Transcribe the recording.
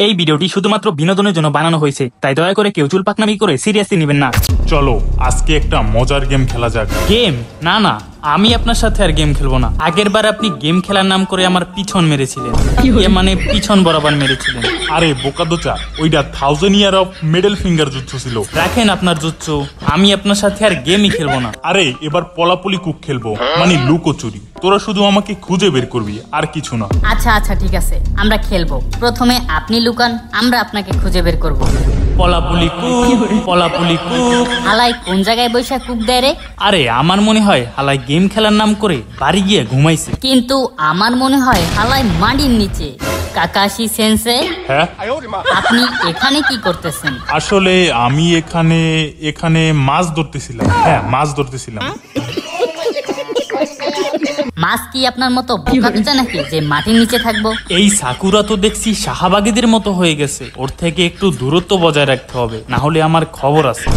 এই ভিডিওটি শুধুমাত্র বিনোদনের জন্য বানানো হয়েছে, তাই দয়া করে কেউ চুল পাকনামি করে সিরিয়াসলি নেবেন না। চলো আজকে একটা মজার গেম খেলা যাক। গেম? না না, আমি আপনার সাথে আর গেম খেলবো না। আগের বার আপনি গেম খেলার নাম করে আমার পিছন মেরেছিলেন, মানে পিছন বরাবর মেরেছিলেন। আরে বোকাদোচা, ওইটা 1000 ইয়ার অফ মিডল ফিঙ্গার যুদ্ধ ছিল। রাখেন আপনার যুদ্ধ, আমি আপনার সাথে আর গেমই খেলবো না। আরে এবার পলাপলি কুক খেলবো, মানে লুকোচুরি। তোরা শুধু আমাকে খুঁজে বের করবি, আর কিছু না। আচ্ছা আচ্ছা ঠিক আছে, আমরা খেলবো। প্রথমে আপনি লুকান, আমরা আপনাকে খুঁজে বের করব। পলাপুলি কুক, পলাপুলি কুক। হালাই কোন জায়গায় বসে কুক দেয় রে? আরে আমার মনে হয় হালাই গেম খেলার নাম করে বাড়ি গিয়ে ঘুমাইছে। কিন্তু আমার মনে হয় হালাই মাটির নিচে। কাকাশি সেন্সে, হ্যাঁ আপনি এখানে কি করতেছেন? আসলে আমি এখানে মাছ ধরতেছিলাম। হ্যাঁ মাছ ধরতেছিলাম। মাছ কি আপনার মতো বোকা নাকি যে মাটির নিচে থাকবো? এই সাকুরা তো দেখছি শাহবাগীদের মতো হয়ে গেছে, ওর থেকে একটু দূরত্ব বজায় রাখতে হবে, না হলে আমার খবর আছে।